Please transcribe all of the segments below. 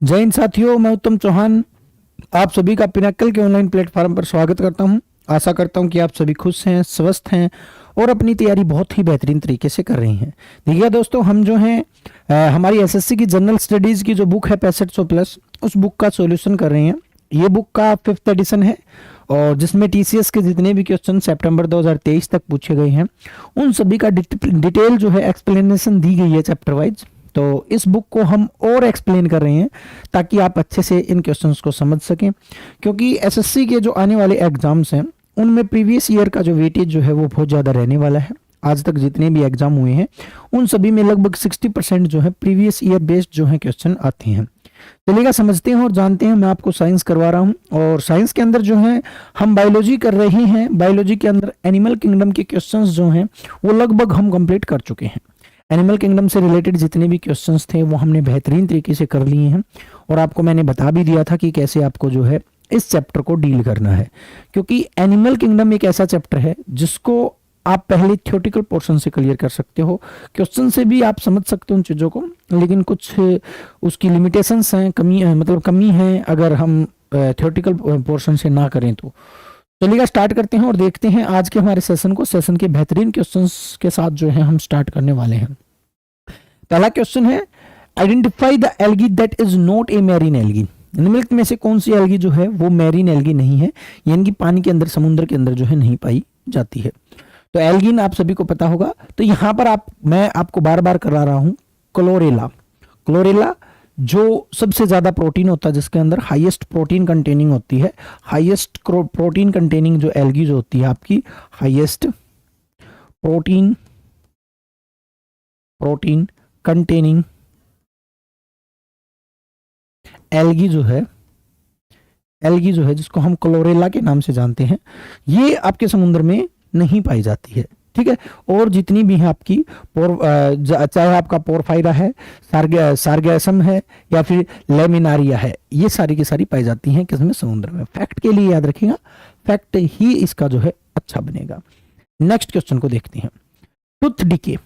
जय हिंद साथियों, मैं उत्तम चौहान आप सभी का पिनाकल के ऑनलाइन प्लेटफॉर्म पर स्वागत करता हूं। आशा करता हूं कि आप सभी खुश हैं, स्वस्थ हैं और अपनी तैयारी बहुत ही बेहतरीन तरीके से कर रही हैं। देखिए दोस्तों, हम जो हैं हमारी एसएससी की जनरल स्टडीज़ की जो बुक है 6500 प्लस, उस बुक का सॉल्यूशन कर रहे हैं। ये बुक का 5th एडिशन है और जिसमें टीसीएस के जितने भी क्वेश्चन सितंबर 2023 तक पूछे गए हैं उन सभी का डिटेल जो है एक्सप्लेनेशन दी गई है चैप्टर वाइज। तो इस बुक को हम और एक्सप्लेन कर रहे हैं ताकि आप अच्छे से इन क्वेश्चंस को समझ सकें, क्योंकि एसएससी के जो आने वाले एग्जाम्स हैं उनमें प्रीवियस ईयर का जो वेटेज जो है वो बहुत ज़्यादा रहने वाला है। आज तक जितने भी एग्जाम हुए हैं उन सभी में लगभग 60% जो है प्रीवियस ईयर बेस्ड जो है क्वेश्चन आते हैं। चलिएगा समझते हैं और जानते हैं। मैं आपको साइंस करवा रहा हूं और साइंस के अंदर जो है हम बायोलॉजी कर रहे हैं। बायोलॉजी के अंदर एनिमल किंगडम के क्वेश्चंस जो हैं वो लगभग हम कंप्लीट कर चुके हैं। एनिमल किंगडम से रिलेटेड जितने भी क्वेश्चंस थे वो हमने बेहतरीन तरीके से कर लिए हैं और आपको मैंने बता भी दिया था कि कैसे आपको जो है इस चैप्टर को डील करना है, क्योंकि एनिमल किंगडम एक ऐसा चैप्टर है जिसको आप पहले थ्योरेटिकल पोर्शन से क्लियर कर सकते हो। क्वेश्चन से भी आप समझ सकते हो उन चीज़ों को, लेकिन कुछ उसकी लिमिटेशंस हैं, कमी है अगर हम थ्योरेटिकल पोर्शन से ना करें तो। चलिएगा स्टार्ट करते हैं और देखते हैं आज के हमारे सेशन को। सेशन के बेहतरीन क्वेश्चंस के साथ जो है हम स्टार्ट करने वाले हैं। पहला क्वेश्चन है, identify the algae that is not a marine algae. निम्नलिखित में से कौन सी एल्गी जो है वो मैरीन एल्गी नहीं है, यानी कि पानी के अंदर, समुद्र के अंदर जो है नहीं पाई जाती है। तो एल्गिन आप सभी को पता होगा। तो यहां पर मैं आपको बार बार करा रहा हूं क्लोरेला। क्लोरेला जो सबसे ज्यादा प्रोटीन होता है, जिसके अंदर हाईएस्ट प्रोटीन कंटेनिंग होती है, हाईएस्ट प्रोटीन कंटेनिंग जो एल्गी जो होती है आपकी, हाईएस्ट प्रोटीन कंटेनिंग एल्गी जो है जिसको हम क्लोरेला के नाम से जानते हैं, ये आपके समुद्र में नहीं पाई जाती है। ठीक है। और जितनी भी है आपकी चाहे आपका पोरफायरा है, सार्गेसम है या फिर लेमिनारिया है, ये सारी की सारी पाई जाती हैं किसमें, समुद्र में। फैक्ट के लिए याद रखिएगा, फैक्ट ही इसका जो है अच्छा बनेगा। नेक्स्ट क्वेश्चन को देखते हैं। Tooth decay.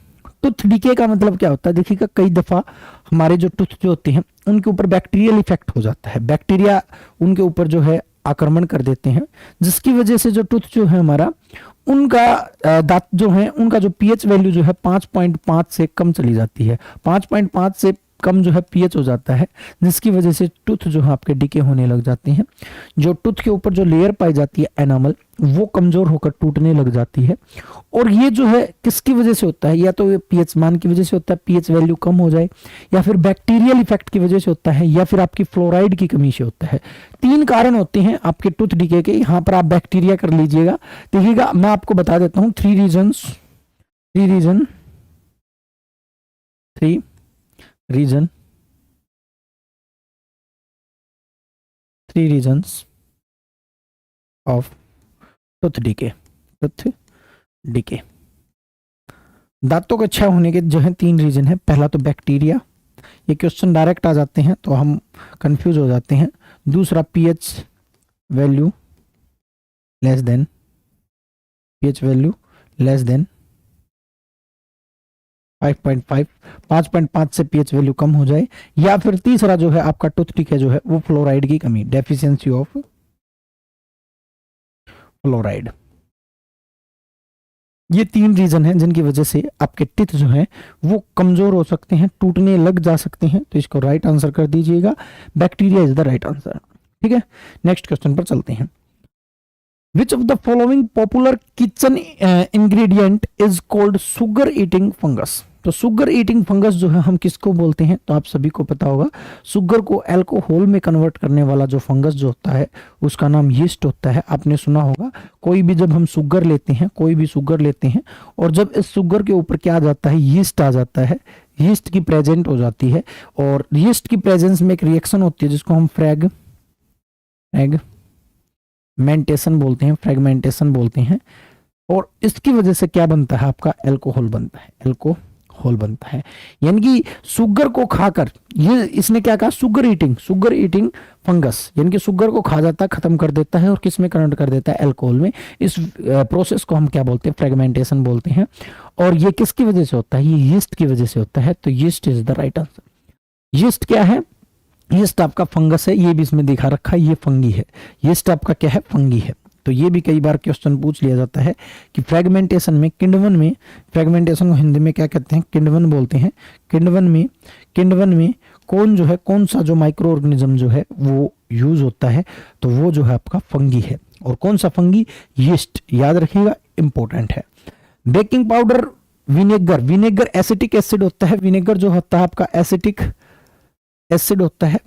टूथ डिके का मतलब क्या होता है? देखिएगा, कई दफा हमारे जो टूथ जो होते हैं उनके ऊपर बैक्टीरियल इफेक्ट हो जाता है। बैक्टीरिया उनके ऊपर जो है आक्रमण कर देते हैं, जिसकी वजह से जो टूथ जो है हमारा, उनका दांत जो है उनका जो पीएच वैल्यू जो है 5.5 से कम चली जाती है। 5.5 से कम जो है पीएच हो जाता है, जिसकी वजह से टूथ जो है आपके डिके होने लग जाते हैं। जो टूथ के ऊपर जो लेयर पाई जाती है एनामल, वो कमजोर होकर टूटने लग जाती है। और ये जो है किसकी वजह से होता है? या तो ये पीएच मान की वजह से होता है, पीएच वैल्यू कम हो जाए, या फिर बैक्टीरियल इफेक्ट की वजह से होता है, या फिर आपकी फ्लोराइड की कमी से होता है। 3 कारण होते हैं आपके टूथ डिके के। यहाँ पर आप बैक्टीरिया कर लीजिएगा। देखिएगा, मैं आपको बता देता हूँ 3 रीजन्स ऑफ टूथ डिके। दांतों के अच्छा होने के जो है 3 रीजन है। पहला तो बैक्टीरिया, ये क्वेश्चन डायरेक्ट आ जाते हैं तो हम कंफ्यूज हो जाते हैं। दूसरा पीएच वैल्यू लेस देन 5.5 से पीएच वैल्यू कम हो जाए, या फिर तीसरा जो है आपका टूथ डिके जो है वो फ्लोराइड की कमी, डेफिशिएंसी ऑफ फ्लोराइड। ये 3 रीजन हैं जिनकी वजह से आपके टीथ जो हैं वो कमजोर हो सकते हैं, टूटने लग जा सकते हैं। तो इसको राइट आंसर कर दीजिएगा, bacteria is the right answer. ठीक है, नेक्स्ट क्वेश्चन पर चलते हैं। Which of the following popular kitchen ingredient is called sugar eating fungus? तो सुगर ईटिंग फंगस जो है हम किसको बोलते हैं? तो आप सभी को पता होगा, सुगर को अल्कोहल में कन्वर्ट करने वाला जो फंगस जो होता है उसका नाम यीस्ट होता है। आपने सुना होगा, कोई भी जब हम सुगर लेते हैं और जब इस सुगर के ऊपर क्या आ जाता है, यीस्ट आ जाता है, यीस्ट की प्रेजेंट हो जाती है, और यीस्ट की प्रेजेंस में एक रिएक्शन होती है जिसको हम फ्रेगमेंटेशन बोलते हैं। और इसकी वजह से क्या बनता है आपका? अल्कोहल बनता है। यानी कि शुगर को खाकर, ये इसने क्या कहा, शुगर ईटिंग फंगस, यानी कि शुगर को खा जाता है, खत्म कर देता है और किस में कन्वर्ट कर देता है? अल्कोहल में। इस प्रोसेस को हम क्या बोलते हैं? फ्रेगमेंटेशन बोलते हैं। और ये किसकी वजह से होता है? ये यीस्ट की वजह से होता है। तो yeast is the right answer. Yeast क्या है? यीस्ट आपका फंगस है, ये भी इसमें दिखा रखा है, ये फंगी है। यीस्ट आपका क्या है? फंगी है। तो ये भी कई बार क्वेश्चन पूछ लिया जाता है कि फ्रेगमेंटेशन में, किण्वन में, फ्रेगमेंटेशन को हिंदी में क्या कहते हैं? किण्वन बोलते हैं। किण्वन में कौन जो है, कौन सा जो माइक्रो ऑर्गेनिज्म जो है वो यूज होता है? तो वो जो है आपका फंगी है। और कौन सा फंगी? यीस्ट, याद रखिएगा, इंपॉर्टेंट है। Baking powder, vinegar acetic acid होता है। विनेगर जो होता है आपका एसिटिक एसिड होता है,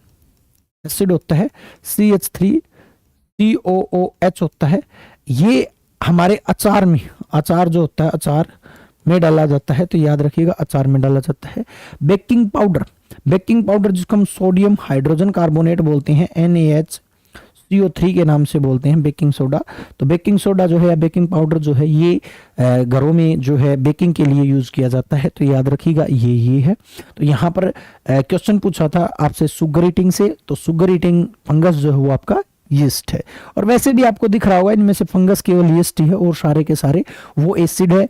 CH3COOH होता है। ये हमारे अचार में, अचार जो होता है अचार में डाला जाता है, तो याद रखिएगा अचार में डाला जाता है। बेकिंग पाउडर जिसको हम सोडियम हाइड्रोजन कार्बोनेट बोलते हैं, NaHCO3 के नाम से बोलते हैं, बेकिंग सोडा। तो बेकिंग सोडा जो है या बेकिंग पाउडर जो है ये घरों में जो है बेकिंग के लिए यूज किया जाता है, तो याद रखिएगा ये है। तो यहाँ पर क्वेश्चन पूछा था आपसे शुगर ईटिंग से, तो शुगर ईटिंग फंगस जो है वो आपका यीस्ट है। और वैसे भी आपको दिख रहा होगा इनमें से फंगस केवल यीस्ट ही है और सारे के सारे वो एसिड है।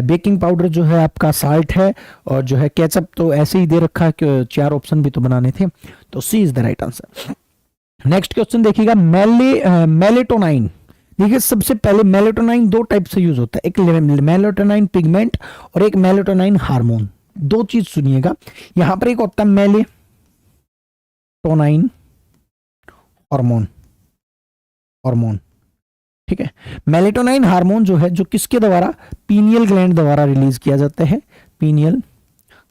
बेकिंग पाउडर जो है आपका साल्ट है, और जो है केचप तो ऐसे ही दे रखा है कि 4 ऑप्शन भी तो बनाने थे, तो C is the right answer. Next question देखिएगा, मेलेटोनाइन। देखिए सबसे पहले मेलेटोनाइन 2 टाइप से यूज होता है, एक मेलेटोनाइन पिगमेंट और एक मेलेटोनाइन हार्मोन। 2 चीज सुनिएगा, यहां पर एक होता है मेलेटोनाइन हार्मोन, ठीक है। मेलेटोनाइन हार्मोन जो है, जो किसके द्वारा? पीनियल ग्लैंड द्वारा रिलीज किया जाता है। पीनियल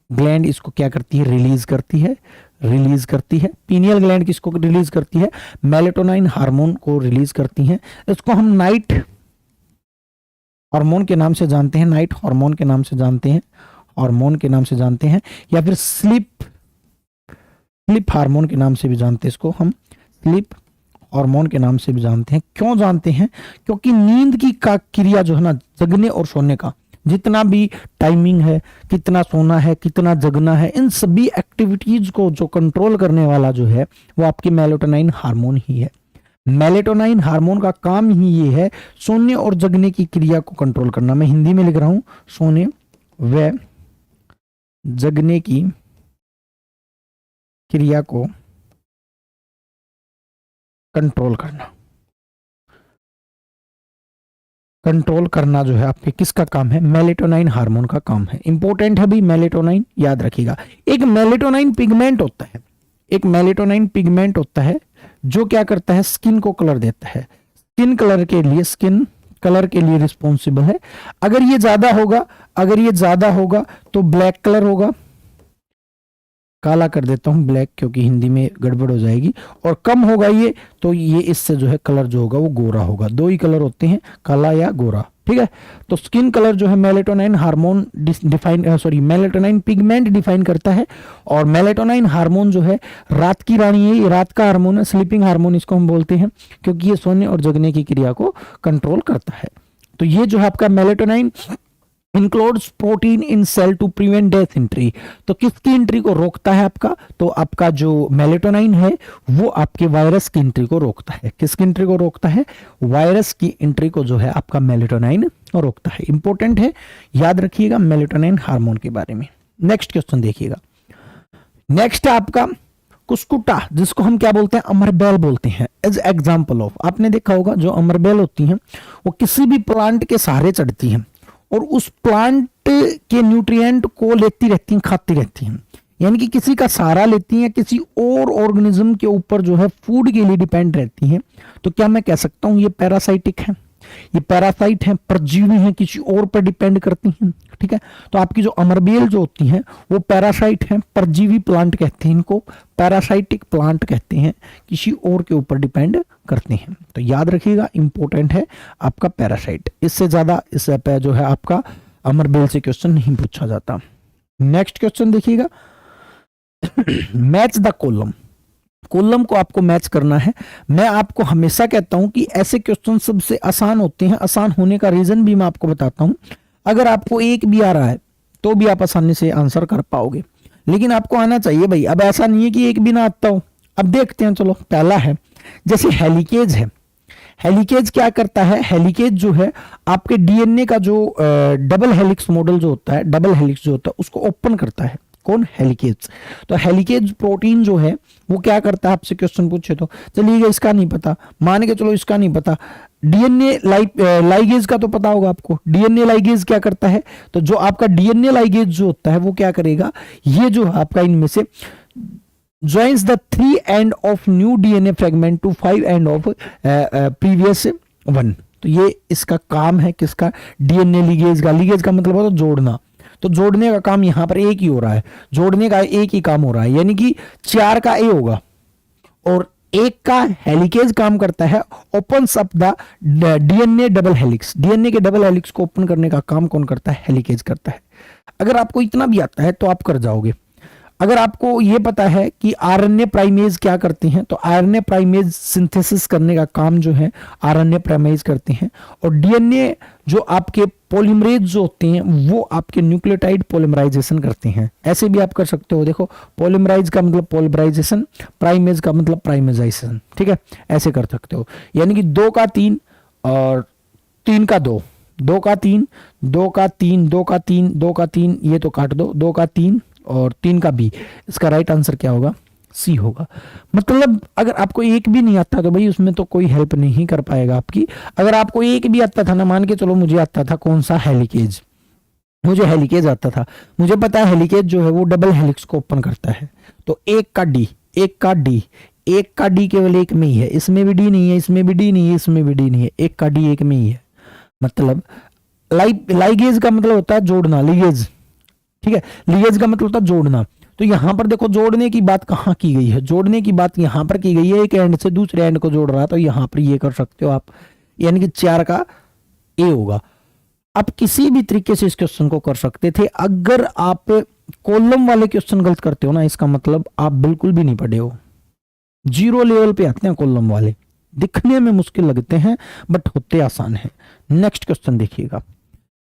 ग्लैंड इसको क्या करती है? रिलीज करती है। पीनियल ग्लैंड किसको रिलीज करती है? मेलेटोनाइन हार्मोन को रिलीज करती है। इसको हम नाइट हार्मोन के नाम से जानते हैं, या फिर स्लीप हार्मोन के नाम से भी जानते हैं। इसको हम स्लीप हार्मोन के नाम से भी जानते हैं। क्यों जानते हैं? क्योंकि नींद की का क्रिया जो है ना, जगने और सोने का जितना भी टाइमिंग है, कितना सोना है, कितना जगना है, इन सभी एक्टिविटीज को जो कंट्रोल करने वाला जो है वो आपकी मेलेटोनाइन हार्मोन ही है। मेलेटोनाइन हार्मोन का काम ही ये है सोने और जगने की क्रिया को कंट्रोल करना। मैं हिंदी में लिख रहा हूं, सोने व जगने की क्रिया को कंट्रोल करना जो है आपके किसका काम है? मेलेटोनाइन हार्मोन का काम है। इंपॉर्टेंट है भाई मेलेटोनाइन, याद रखिएगा। एक मेलेटोनाइन पिगमेंट होता है जो क्या करता है? स्किन को कलर देता है। स्किन कलर के लिए रिस्पॉन्सिबल है। अगर ये ज्यादा होगा तो ब्लैक कलर होगा, काला कर देता हूं ब्लैक, क्योंकि हिंदी में गड़बड़ हो जाएगी। और कम होगा ये, तो ये इससे जो है कलर जो होगा वो गोरा होगा। 2 ही कलर होते हैं, काला या गोरा, ठीक है। तो स्किन कलर जो है मेलेटोनाइन हार्मोन मेलेटोनाइन पिगमेंट डिफाइन करता है। और मेलेटोनाइन हार्मोन जो है रात की रानी है, ये रात का हार्मोन है, स्लीपिंग हार्मोन इसको हम बोलते हैं, क्योंकि ये सोने और जगने की क्रिया को कंट्रोल करता है। तो ये जो है आपका melatonin includes protein in cell to prevent death entry. तो किसकी एंट्री को रोकता है आपका? तो आपका जो मेलेटोनाइन है वो आपके वायरस की एंट्री को रोकता है। किसकी एंट्री को रोकता है? वायरस की एंट्री को जो है आपका मेलेटोनाइन रोकता है। इंपॉर्टेंट है, याद रखिएगा मेलेटोनाइन हार्मोन के बारे में। नेक्स्ट क्वेश्चन देखिएगा। नेक्स्ट है आपका कुस्कुटा, जिसको हम क्या बोलते हैं? अमरबेल बोलते हैं। एज एग्जाम्पल ऑफ, आपने देखा होगा जो अमरबेल होती हैं वो किसी भी प्लांट के सहारे चढ़ती हैं और उस प्लांट के न्यूट्रिएंट को लेती रहती हैं, खाती रहती हैं। यानी कि किसी का सहारा लेती हैं, किसी और ऑर्गेनिज्म के ऊपर जो है फूड के लिए डिपेंड रहती हैं। तो क्या मैं कह सकता हूं ये पैरासाइटिक है? ये पैरासाइट हैं, परजीवी हैं, किसी और पर डिपेंड करती हैं, ठीक है। तो आपकी जो अमरबेल जो होती हैं वो पैरासाइट हैं, परजीवी प्लांट कहते हैं इनको, पैरासाइटिक प्लांट कहते हैं, किसी और के ऊपर डिपेंड करते हैं। तो याद रखिएगा, इंपॉर्टेंट है आपका पैरासाइट। इससे ज्यादा इस पे जो है आपका अमरबेल से क्वेश्चन नहीं पूछा जाता। नेक्स्ट क्वेश्चन देखिएगा, मैच द कॉलम को आपको मैच करना है। मैं आपको हमेशा कहता हूं कि ऐसे क्वेश्चन सबसे आसान होते हैं। आसान होने का रीजन भी मैं आपको बताता हूं। अगर आपको एक भी आ रहा है तो भी आप आसानी से आंसर कर पाओगे, लेकिन आपको आना चाहिए भाई। अब ऐसा नहीं है कि एक भी ना आता हो। अब देखते हैं, चलो पहला है, जैसे हेलिकेज है। हेलिकेज क्या करता है? हेलिकेज जो है आपके डीएनए का जो डबल हेलिक्स मॉडल जो होता है, डबल हेलिक्स जो होता है उसको ओपन करता है। कौन, हेलिकेज। तो हेलिकेज प्रोटीन जो है वो क्या करता है, आपसे क्वेश्चन पूछे तो चलिए इसका नहीं पता, मान के चलो इसका नहीं पता, डीएनए लाइगेज का तो पता होगा आपको। डीएनए लाइगेज क्या करता है, तो जो आपका डीएनए लाइगेज जो होता है वो क्या करेगा, ये जो आपका इनमें से joins the 3 end of new DNA fragment to 5 end of previous one। तो ये इसका काम है किसका, डीएनए लिगेज का। लिगेज का मतलब होता है जोड़ना, तो जोड़ने का काम यहां पर एक ही हो रहा है, जोड़ने का एक ही काम हो रहा है, यानी कि 4 का ए होगा और एक का हेलिकेज काम करता है, opens up the DNA double helix. DNA के डबल हेलिक्स को ओपन करने का काम कौन करता है, हेलिकेज करता है। अगर आपको इतना भी आता है तो आप कर जाओगे। अगर आपको यह पता है कि आरएनए प्राइमेज क्या करते हैं, तो आरएनए प्राइमेज सिंथेसिस करने का काम जो है आरएनए प्राइमेज करते हैं, और डीएनए जो आपके पॉलीमरेज जो होते हैं वो आपके न्यूक्लियोटाइड पॉलीमराइजेशन करते हैं। ऐसे भी आप कर सकते हो, देखो पॉलीमराइज का मतलब पॉलीमराइजेशन, प्राइमेज का मतलब प्राइमेजाइजेशन, ठीक है, ऐसे कर सकते हो। यानी कि 2 का 3 और 3 का 2, 2 का 3, 2 का 3, 2 का 3, 2 का 3, ये तो काट दो, 2 का 3 और 3 का बी। इसका राइट आंसर क्या होगा, सी होगा। मतलब अगर आपको एक भी नहीं आता तो भाई उसमें तो कोई हेल्प नहीं कर पाएगा आपकी। अगर आपको एक भी आता था ना, मान के चलो मुझे आता था कौन सा, हेलिकेज, मुझे हेलिकेज आता था, मुझे पता है हेलिकेज जो है वो डबल हेलिक्स को ओपन करता है, तो 1 का डी, 1 का डी, 1 का डी केवल एक में ही है, इसमें भी डी नहीं है, इसमें भी डी नहीं है, इसमें भी डी नहीं है, 1 का डी एक में ही है। मतलब लाइगेज का मतलब होता है जोड़ना, लिगेज, ठीक है, लिगेज का मतलब होता है जोड़ना। तो यहां पर देखो जोड़ने की बात कहां की गई है, जोड़ने की बात यहां पर की गई है, एक एंड से दूसरे एंड को जोड़ रहा है, तो यहां पर ये कर सकते हो आप, यानी कि 4 का ए होगा। आप किसी भी तरीके से इस क्वेश्चन को कर सकते थे। अगर आप कॉलम वाले क्वेश्चन गलत करते हो ना, इसका मतलब आप बिल्कुल भी नहीं पढ़े हो। 0 लेवल पे आते हैं कॉलम वाले, दिखने में मुश्किल लगते हैं बट होते आसान है। नेक्स्ट क्वेश्चन देखिएगा,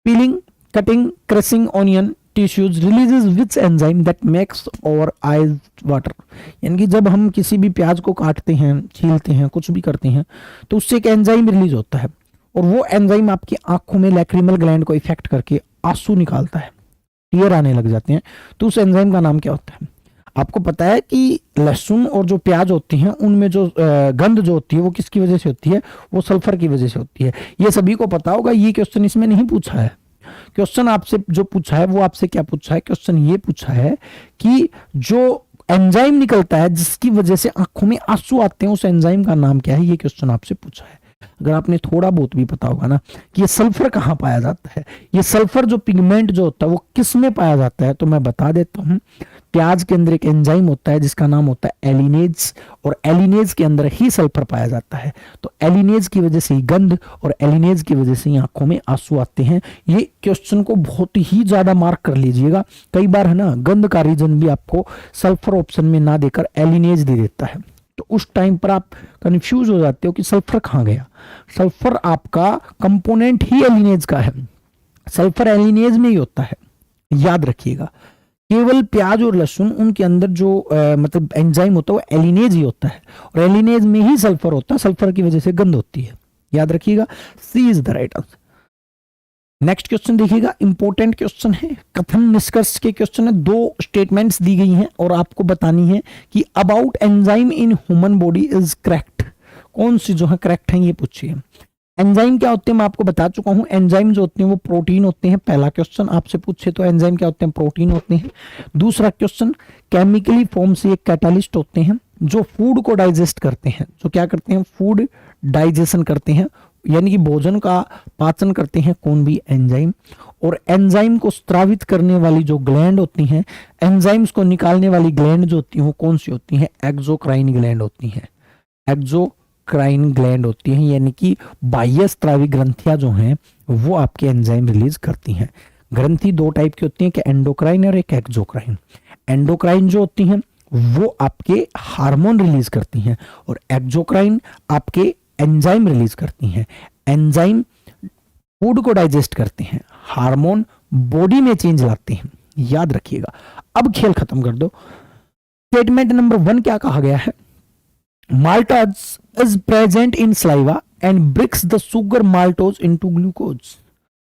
piling, cutting, crushing onion tissues releases which enzyme that makes और आइज वाटर। यानी कि जब हम किसी भी प्याज को काटते हैं, छीलते हैं, कुछ भी करते हैं, तो उससे एक एंजाइम रिलीज होता है, और वो एंजाइम आपकी आंखों में लैक्रिमल ग्लैंड को इफेक्ट करके आंसू निकालता है, टीयर आने लग जाते हैं। तो उस एंजाइम का नाम क्या होता है? आपको पता है कि लहसुन और जो प्याज होती हैं उनमें जो गंध जो होती है वो किसकी वजह से होती है? वो सल्फर की वजह से होती है। ये सभी को पता होगा, ये क्वेश्चन इसमें नहीं पूछा है। क्वेश्चन आपसे जो पूछा है वो आपसे क्या पूछा है? क्वेश्चन ये पूछा है कि जो एंजाइम निकलता है जिसकी वजह से आंखों में आंसू आते हैं, उस एंजाइम का नाम क्या है? ये क्वेश्चन आपसे पूछा है। अगर आपने थोड़ा बहुत भी पता होगा ना कि ये सल्फर कहाँ पाया जाता है, ये सल्फर जो पिगमेंट जो होता है वो किस में पाया जाता है, तो मैं बता देता हूँ। प्याज के अंदर एक एंजाइम होता है जिसका नाम होता है एलिनेज, और एलिनेज के अंदर ही सल्फर पाया जाता है। तो एलिनेज की वजह से ही गंध और एलिनेज की वजह से ही आंखों में आंसू आते हैं। ये क्वेश्चन को बहुत ही ज्यादा मार्क कर लीजिएगा। कई बार है ना, गंध का रीजन भी आपको सल्फर ऑप्शन में ना देकर एलिनेज दे देता है, तो उस टाइम पर आप कंफ्यूज हो जाते हो कि सल्फर कहाँ गया। सल्फर आपका कंपोनेंट ही एलिनेज का है, सल्फर एलिनेज में ही होता है, याद रखिएगा। केवल प्याज और लहसुन, उनके अंदर जो मतलब एंजाइम होता है वो एलिनेज ही होता है, और एलिनेज में ही सल्फर होता है, सल्फर की वजह से गंध होती है, याद रखिएगा। C is the right answer. Next question देखिएगा, इंपॉर्टेंट क्वेश्चन है, कथन निष्कर्ष के क्वेश्चन है। 2 स्टेटमेंट्स दी गई हैं और आपको बतानी है कि about enzyme in human body is correct. कौन सी जो है करेक्ट है ये पूछिए। एंजाइम क्या होते हैं मैं आपको बता चुका हूं। एंजाइम जो होते हैं वो प्रोटीन होते हैं। पहला क्वेश्चन आपसे पूछे तो एंजाइम क्या होते हैं? प्रोटीन होते हैं। दूसरा क्वेश्चन, केमिकली फॉर्म से एक कैटालिस्ट होते हैं जो फूड को डाइजेस्ट करते हैं। जो क्या करते हैं? फूड डाइजेशन करते हैं, यानी कि भोजन का पाचन करते हैं। कौन भी? एंजाइम। और एंजाइम को स्त्रावित करने वाली जो ग्लैंड होती हैं, एंजाइम्स को निकालने वाली ग्लैंड जो होती हैं वो कौन सी होती हैं? एक्सोक्राइन ग्लैंड होती हैं। एक्सोक्राइन ग्लैंड होती हैं, यानी कि बाह्य स्त्रावी ग्रंथियां जो हैं वो आपके एंजाइम रिलीज करती हैं। ग्रंथि 2 टाइप की होती हैं, कि एंडोक्राइन और एक एक्सोक्राइन। एंडोक्राइन जो होती हैं वो आपके हार्मोन रिलीज करती हैं, और एक्सोक्राइन आपके एंजाइम रिलीज करती हैं। एंजाइम फूड को डाइजेस्ट करते हैं, हार्मोन बॉडी में चेंज लाते हैं, याद रखिएगा। अब खेल खत्म कर दो। स्टेटमेंट नंबर 1 क्या कहा गया है? Maltose is present in saliva and breaks the sugar maltose into glucose.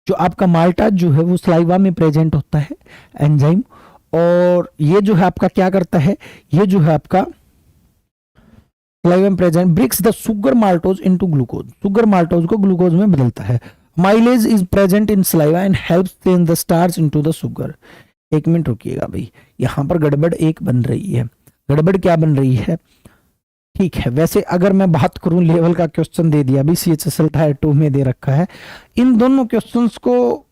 जो आपका माल्टाज जो है वो सलाइवा में प्रेजेंट होता है एंजाइम, और ये जो है आपका क्या करता है, ये जो है आपका saliva present breaks the sugar maltose into glucose, sugar maltose को ग्लूकोज में बदलता है। Amylase is present in saliva and helps change the starch into the sugar. एक मिनट रुकिएगा भाई, यहां पर गड़बड़ एक बन रही है। गड़बड़ क्या बन रही है? ठीक है, वैसे अगर मैं बात करूं लेवल का क्वेश्चन दे दिया अभी CHSL टायर 2 में दे रखा है। इन दोनों क्वेश्चंस को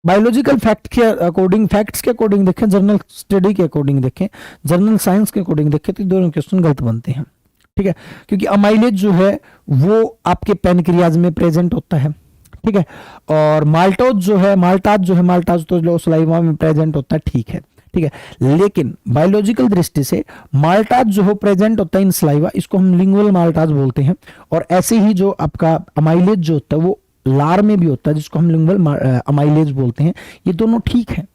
बायोलॉजिकल फैक्ट के अकॉर्डिंग, फैक्ट्स के अकॉर्डिंग देखें, जर्नल स्टडी के अकॉर्डिंग देखें, जर्नल साइंस के अकॉर्डिंग देखें, तो दोनों क्वेश्चन गलत बनते हैं। ठीक है, क्योंकि अमाइलेज जो है वो आपके पैनक्रियाज में प्रेजेंट होता है। ठीक है, और माल्टोज जो है, माल्टाज तो जो सलाइवा में प्रेजेंट होता है। ठीक है, ठीक है, लेकिन बायोलॉजिकल दृष्टि से माल्टाज जो है प्रेजेंट होता है इन सलाइवा, इसको हम लिंगुअल माल्टाज बोलते हैं। और ऐसे ही जो आपका अमाइलेज जो होता है वो लार में भी होता है, जिसको हम लिंगुअल अमाइलेज बोलते हैं। ये दोनों ठीक है,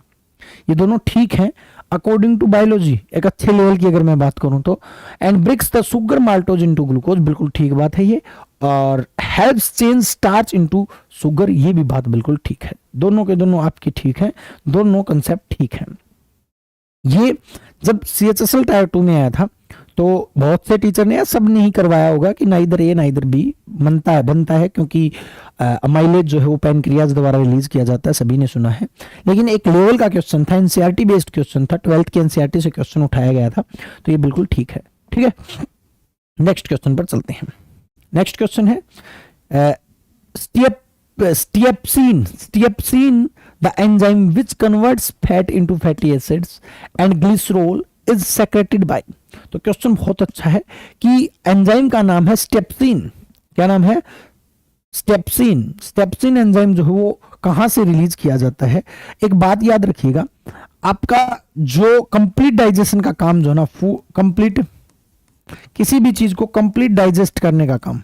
ये दोनों ठीक है अकॉर्डिंग टू बायोलॉजी, एक अच्छे लेवल की अगर मैं बात करूं तो। And breaks the sugar maltose into glucose, बिल्कुल ठीक बात है ये। और helps change starch into sugar, ये भी बात बिल्कुल ठीक है। दोनों के दोनों आपकी ठीक है, दोनों कंसेप्ट ठीक है। ये जब CHSL टायर 2 में आया था तो बहुत से टीचर ने, सब ने ही करवाया होगा कि ना इधर ए ना इधर बी बनता है, क्योंकि अमाइलेज जो है वो पैनक्रियाज द्वारा रिलीज किया जाता है, सभी ने सुना है। लेकिन एक लेवल का क्वेश्चन था, NCERT बेस्ड क्वेश्चन था, 12th के NCERT से क्वेश्चन उठाया गया था, तो ये बिल्कुल ठीक है। ठीक है, नेक्स्ट क्वेश्चन पर चलते हैं। नेक्स्ट क्वेश्चन है स्टिएप्सिन the enzyme which converts fat into fatty acids and glycerol is secreted by। तो क्वेश्चन बहुत अच्छा है कि एंजाइम का नाम है स्टेप्सिन। क्या नाम है? स्टेप्सिन। स्टेप्सिन एंजाइम जो है वो कहां से रिलीज किया जाता है? एक बात याद रखिएगा, आपका जो कंप्लीट डाइजेशन का काम जो है ना, कंप्लीट किसी भी चीज को कंप्लीट डाइजेस्ट करने का काम,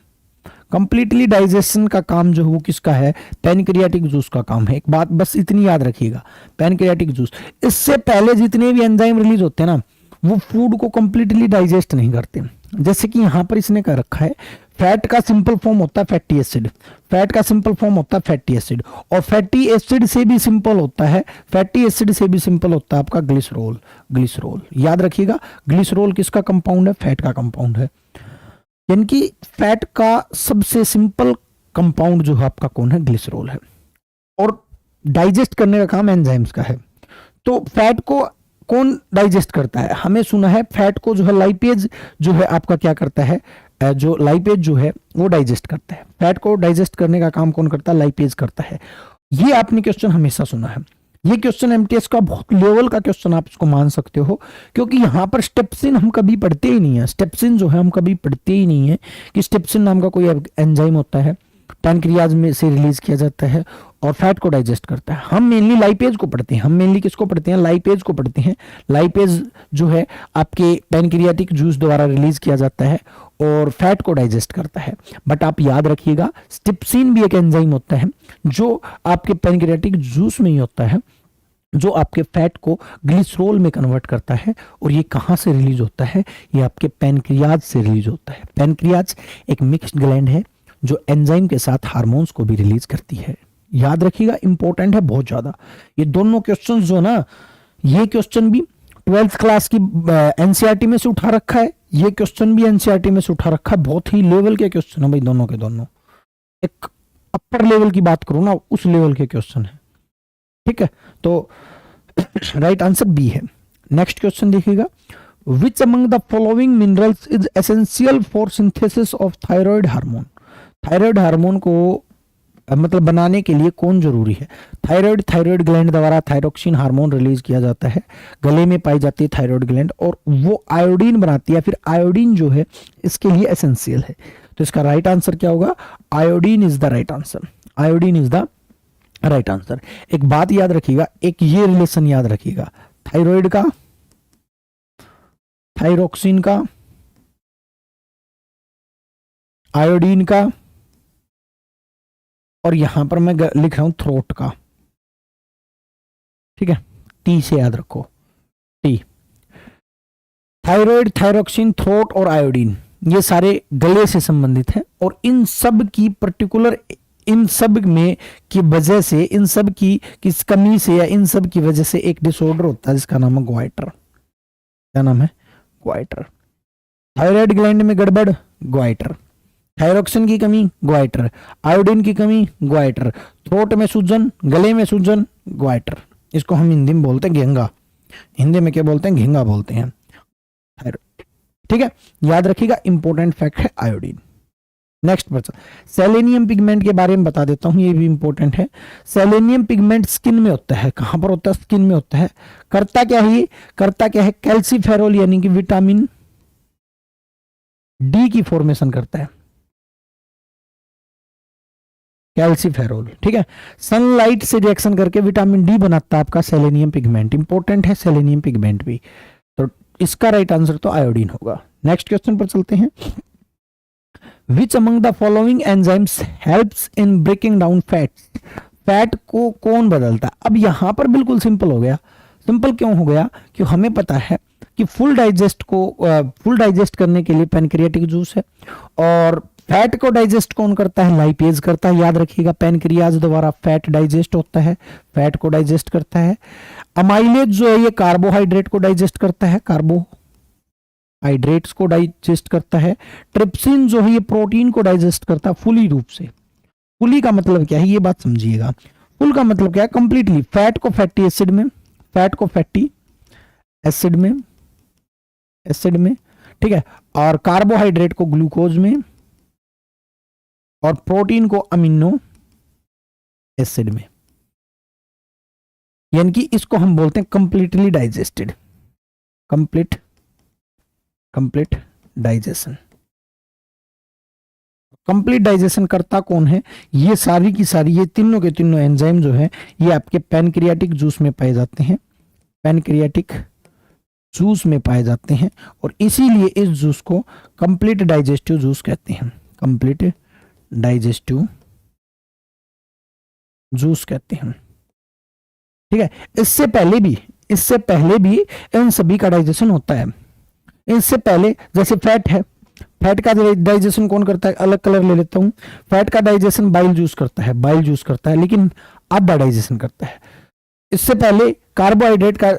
कंप्लीटली डाइजेशन का काम जो है वो किसका है? पैनक्रियाटिक जूस का काम है। एक बात बस इतनी याद रखिएगा, पैनक्रियाटिक जूस। इससे पहले जितने भी एंजाइम रिलीज होते हैं ना, वो फूड को कंप्लीटली डाइजेस्ट नहीं करते। जैसे कि यहां पर इसने कर रखा है, फैट का सिंपल फॉर्म होता है फैटी एसिड, फैट का सिंपल फॉर्म होता है फैटी एसिड, और फैटी एसिड से भी सिंपल होता है, फैटी एसिड से भी सिंपल होता है आपका ग्लिसरॉल। ग्लिसरॉल याद रखिएगा, ग्लिसरॉल किसका कंपाउंड है? फैट का कंपाउंड है। यानी कि फैट का सबसे सिंपल कंपाउंड जो है आपका कौन है? ग्लिसरॉल है। और डाइजेस्ट करने का काम एंजाइम्स का है। तो फैट को कौन डाइजेस्ट करता है? हमें सुना है फैट को जो है लाइपेज जो है आपका क्या करता है, जो लाइपेज जो है वो डाइजेस्ट करता है। फैट को डाइजेस्ट करने का काम कौन करता है? लाइपेज करता है। ये आपने क्वेश्चन हमेशा सुना है। ये क्वेश्चन एमटीएस का बहुत लेवल का क्वेश्चन आप इसको मान सकते हो, क्योंकि यहां पर स्टेप्सिन हम कभी पढ़ते ही नहीं है। स्टेप्सिन जो है हम कभी पढ़ते ही नहीं है कि स्टेप्सिन नाम का कोई एंजाइम होता है, पैनक्रियाज में से रिलीज किया जाता है और फैट को डाइजेस्ट करता है। हम मेनली लाइपेज को पढ़ते हैं, हम मेनली किसको पढ़ते हैं? लाइपेज को पढ़ते हैं। लाइपेज जो है आपके पैनक्रियाटिक जूस द्वारा रिलीज किया जाता है और फैट को डाइजेस्ट करता है। बट आप याद रखिएगा, स्टेप्सिन भी एक एंजाइम होता है जो आपके पैनक्रियाटिक जूस में ही होता है, जो आपके फैट को ग्लिसरॉल में कन्वर्ट करता है। और ये कहां से रिलीज होता है? ये आपके पैनक्रियाज से रिलीज होता है। पैनक्रियाज एक मिक्स्ड ग्लैंड है जो एंजाइम के साथ हार्मोन्स को भी रिलीज करती है। याद रखिएगा, इंपॉर्टेंट है बहुत ज्यादा। ये दोनों क्वेश्चंस जो ना, ये क्वेश्चन भी 12th क्लास की एनसीईआरटी में से उठा रखा है, ये क्वेश्चन भी एनसीईआरटी में से उठा रखा है। बहुत ही लेवल के क्वेश्चन है भाई, दोनों के दोनों। एक अपर लेवल की बात करूं ना, उस लेवल के क्वेश्चन है। ठीक है, तो राइट आंसर बी है। नेक्स्ट क्वेश्चन देखिएगा, विच among the following minerals is essential for synthesis of thyroid hormone? Thyroid hormone को मतलब बनाने के लिए कौन जरूरी है? थायराइड ग्लैंड द्वारा थायरोक्सिन हार्मोन रिलीज किया जाता है, गले में पाई जाती है थायराइड ग्लैंड, और वो आयोडीन बनाती है। फिर आयोडीन जो है इसके लिए एसेंशियल है। तो इसका राइट आंसर क्या होगा? Iodine is the right answer. Iodine is the right answer. एक बात याद रखिएगा, एक ये रिलेशन याद रखिएगा, थायराइड का, थायरोक्सिन का, आयोडीन का, और यहां पर मैं लिख रहा हूं थ्रोट का। ठीक है, टी से याद रखो, टी। थायराइड, थायरोक्सिन, थ्रोट और आयोडीन, ये सारे गले से संबंधित हैं। और इन सब की पर्टिकुलर इन सब में की वजह से, इन सब की किस कमी से या इन सब की वजह से एक डिसऑर्डर होता है जिसका नाम है ग्वाइटर। क्या नाम है? ग्वाइटर। थायराइड ग्लैंड में गड़बड़, ग्वाइटर। थायरोक्सिन की कमी, ग्वाइटर। आयोडीन की कमी, ग्वाइटर। थ्रोट में सूजन, गले में सूजन, ग्वाइटर। इसको हम हिंदी में बोलते हैं घेंगा। हिंदी में क्या बोलते हैं? घेंगा बोलते हैं। ठीक है, याद रखिएगा, इंपॉर्टेंट फैक्ट है iodine. Next person, selenium pigment के बारे में बता देता हूं, ये भी इंपॉर्टेंट है। सेलेनियम पिगमेंट स्किन में होता है। कहां पर होता है? स्किन में होता है। करता क्या है? करता क्या है? कैल्सीफेरोल यानी कि विटामिन डी की फॉर्मेशन करता है, कैल्सीफेरोल। ठीक है, सनलाइट से रिएक्शन करके विटामिन डी बनाता है आपका सेलेनियम पिगमेंट। इंपॉर्टेंट है सेलेनियम पिगमेंट भी। तो इसका राइट आंसर तो आयोडीन होगा। नेक्स्ट क्वेश्चन पर चलते हैं। Which among the following enzymes helps in breaking down fats? Fat को कौन बदलता है? अब यहां पर बिल्कुल सिंपल हो गया। सिंपल क्यों हो गया? कि हमें पता है कि फुल डाइजेस्ट करने के लिए पैनक्रियाटिक जूस है, और फैट को डाइजेस्ट कौन करता है? लाइपेज करता है। याद रखिएगा, पैनक्रियाज द्वारा फैट डाइजेस्ट होता है, फैट को डाइजेस्ट करता है। अमाइलेज जो है ये कार्बोहाइड्रेट को डाइजेस्ट करता है, कार्बोहाइड्रेट्स को डाइजेस्ट करता है। ट्रिप्सिन जो है ये प्रोटीन को डाइजेस्ट करता है फुली रूप से। फुली का मतलब क्या है, ये बात समझिएगा। फुल का मतलब क्या है? कंप्लीटली। फैट को फैटी एसिड में, फैट को फैटी एसिड में, ठीक है, और कार्बोहाइड्रेट को ग्लूकोज में, और प्रोटीन को अमीनो एसिड में। यानी कि इसको हम बोलते हैं completely digested, complete digestion. Complete digestion करता कौन है? ये सारी की सारी, ये तीनों के तीनों एंजाइम जो है ये आपके पैनक्रियाटिक जूस में पाए जाते हैं, पैनक्रियाटिक जूस में पाए जाते हैं, और इसीलिए इस जूस को कंप्लीट डाइजेस्टिव जूस कहते हैं, कंप्लीट डाइजेस्टिव जूस कहते हैं। ठीक है, इससे पहले भी इन सभी का डाइजेशन होता है। इससे पहले जैसे फैट है, फैट का डाइजेशन कौन करता है? अलग कलर ले लेता हूं। फैट का डाइजेशन बाइल जूस करता है, लेकिन आधा डाइजेशन करता है। इससे पहले कार्बोहाइड्रेट का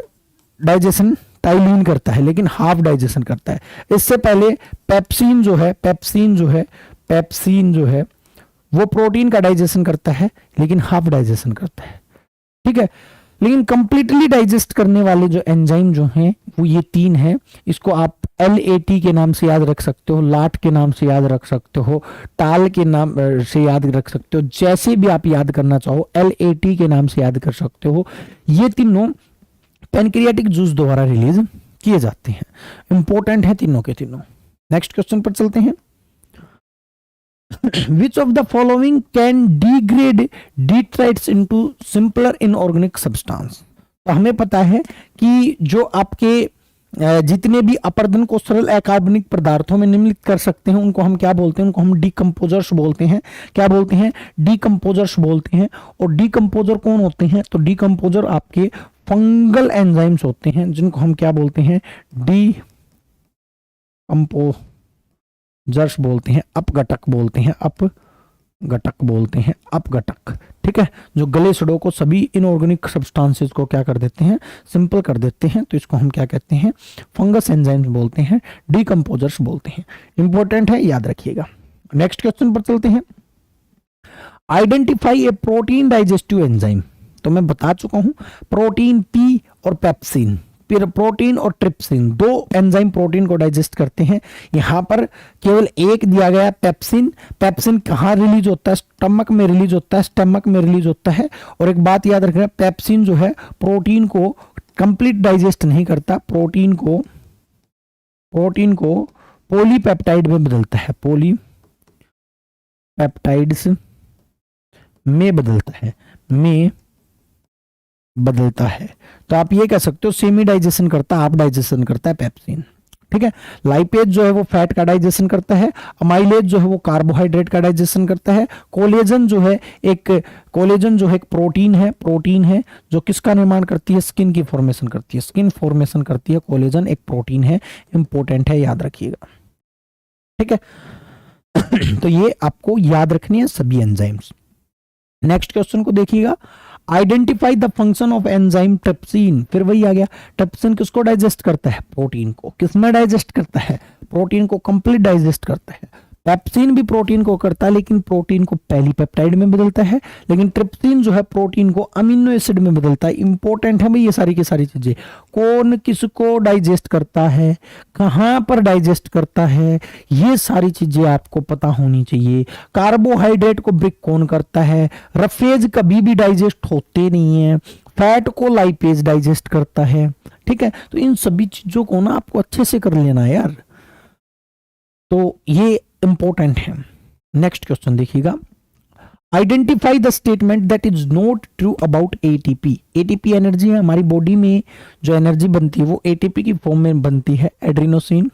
डाइजेशन टाइलिन करता है, लेकिन हाफ डाइजेशन करता है। इससे पहले पेप्सिन जो है वो प्रोटीन का डाइजेशन करता है, लेकिन हाफ डाइजेशन करता है। ठीक है, लेकिन कंप्लीटली डाइजेस्ट करने वाले जो एंजाइम जो हैं वो ये तीन हैं। इसको आप LAT के नाम से याद रख सकते हो, लाट के नाम से याद रख सकते हो, टाल के नाम से याद रख सकते हो, जैसे भी आप याद करना चाहो LAT के नाम से याद कर सकते हो। ये तीनों पैनक्रियाटिक जूस द्वारा रिलीज किए जाते हैं। इंपॉर्टेंट है तीनों के तीनों। नेक्स्ट क्वेश्चन पर चलते हैं। Which of the following can degrade detritus into simpler inorganic substance? तो हमें पता है कि जो आपके जितने भी अपरदन को सरल अकार्बनिक पदार्थों में निम्नलिखित कर सकते हैं उनको हम क्या बोलते हैं? उनको हम डिकम्पोजर्स बोलते हैं। क्या बोलते हैं? डिकम्पोजर्स बोलते हैं। और डिकम्पोजर कौन होते हैं? तो डिकम्पोजर आपके फंगल एंजाइम्स होते हैं, जिनको हम क्या बोलते हैं? डिकम्पोजर्स बोलते हैं, अपघटक बोलते हैं, अपघटक। ठीक है, जो गले सड़ों को सभी इनऑर्गेनिक सब्सटेंसेस को क्या कर देते हैं? सिंपल कर देते हैं। तो इसको हम क्या कहते हैं? फंगस एंजाइम्स बोलते हैं, डिकम्पोजर्स बोलते हैं। इंपॉर्टेंट है, याद रखिएगा। नेक्स्ट क्वेश्चन पर चलते हैं। Identify A protein digestive enzyme. तो मैं बता चुका हूं, प्रोटीन पी और पेप्सिन, फिर प्रोटीन और ट्रिप्सिन, दो एंजाइम प्रोटीन को डाइजेस्ट करते हैं। यहां पर केवल एक दिया गया पेप्सिन। पेप्सिन कहां रिलीज होता है? स्टमक में रिलीज होता है। और एक बात याद रखना, पेप्सिन जो है प्रोटीन को कंप्लीट डाइजेस्ट नहीं करता, प्रोटीन को पॉलीपेप्टाइड में बदलता है, पॉलीपेप्टाइड्स में बदलता है। तो आप ये कह सकते हो सेमी डाइजेशन करता है, आप डाइजेशन करता है पेप्सिन। ठीक है, लाइपेज जो है वो फैट का डाइजेशन करता है, अमाइलेज जो है वो कार्बोहाइड्रेट का डाइजेशन करता है, कोलेजन जो है एक प्रोटीन है जो किसका निर्माण करती है? स्किन की फॉर्मेशन करती है, कोलेजन एक प्रोटीन है। इंपॉर्टेंट है, याद रखिएगा। ठीक है, तो ये आपको याद रखनी है सभी एंजाइम्स। नेक्स्ट क्वेश्चन को देखिएगा, identify the function of enzyme trypsin. फिर वही आ गया, ट्रिप्सिन किसको डाइजेस्ट करता है? प्रोटीन को। किसमें डाइजेस्ट करता है? प्रोटीन को कंप्लीट डाइजेस्ट करता है। पेप्सिन भी प्रोटीन को करता है, लेकिन प्रोटीन को पहली पेप्टाइड में बदलता है, लेकिन ट्रिप्सिन जो है प्रोटीन को अमीनो एसिड में बदलता है। इंपॉर्टेंट है भाई ये सारी की सारी चीजें। कौन किसको डाइजेस्ट करता है, कहां पर डाइजेस्ट करता है, ये सारी चीजें आपको पता होनी चाहिए। कार्बोहाइड्रेट को ब्रेक कौन करता है? रफेज कभी भी डाइजेस्ट होते नहीं है। फैट को लाइपेज डाइजेस्ट करता है। ठीक है, तो इन सभी चीजों को ना आपको अच्छे से कर लेना है यार, तो ये इंपॉर्टेंट है। नेक्स्ट क्वेश्चन देखिएगा, identify the statement that is not true about ATP. ATP energy है, हमारी बॉडी में जो एनर्जी बनती है वो एटीपी की फॉर्म में बनती है। एड्रीनोसिन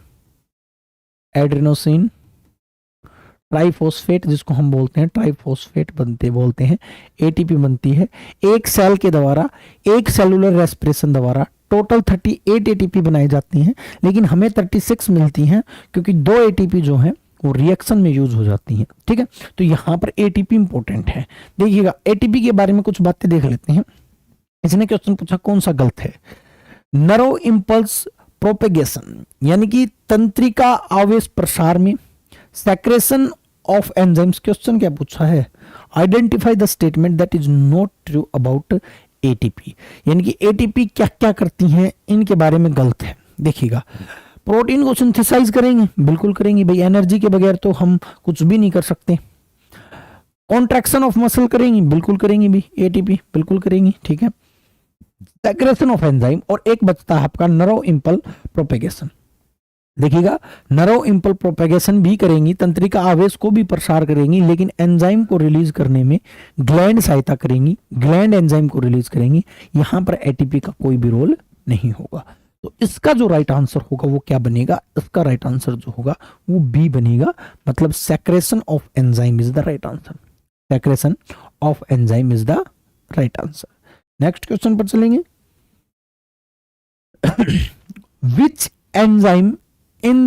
ट्राइफॉस्फेट, जिसको हम बोलते हैं ट्राइफॉस्फेट बोलते हैं, एटीपी बनती है एक सेल के द्वारा, एक सेलुलर रेस्पिरेशन द्वारा। टोटल 38 एटीपी बनाई जाती हैं, लेकिन हमें 36 मिलती हैं क्योंकि 2 एटीपी जो हैं वो रिएक्शन में यूज हो जाती हैं। ठीक है, तो यहां पर एटीपी इंपॉर्टेंट है। देखिएगा, एटीपी के बारे में कुछ बातें देख लेते हैं। इसने क्वेश्चन पूछा कौन सा गलत है? नरो इंपल्स प्रोपेगेशन, यानी कि तंत्रिका आवेश प्रसार में सेक्रेशन ऑफ एंजाइम्स। क्वेश्चन क्या पूछा है? Identify the statement that is not true about ATP, यानी कि एटीपी क्या क्या करती हैं, इनके बारे में गलत है। देखिएगा, प्रोटीन को सिंथेसाइज करेंगे, बिल्कुल करेंगे भाई, एनर्जी के बगैर तो हम कुछ भी नहीं कर सकते। कॉन्ट्रैक्शन ऑफ मसल करेंगी, बिल्कुल करेंगी भी, एटीपी बिल्कुल करेंगी। ठीक है, सेक्रेशन ऑफ एंजाइम, और एक बचता है आपका नरो इंपल प्रोपेगेशन। देखिएगा, नरो इंपल प्रोपेगेशन भी करेंगी, तंत्रिका आवेश को भी प्रसार करेंगी, लेकिन एंजाइम को रिलीज करने में ग्लैंड सहायता करेंगी, ग्लैंड एंजाइम को रिलीज करेंगी। यहां पर एटीपी का कोई भी रोल नहीं होगा। तो इसका जो राइट आंसर होगा वो क्या बनेगा? इसका राइट आंसर जो होगा वो बी बनेगा, मतलब secretion of enzyme is the right answer. Secretion of enzyme is the right answer. Next question पर चलेंगे, which enzyme in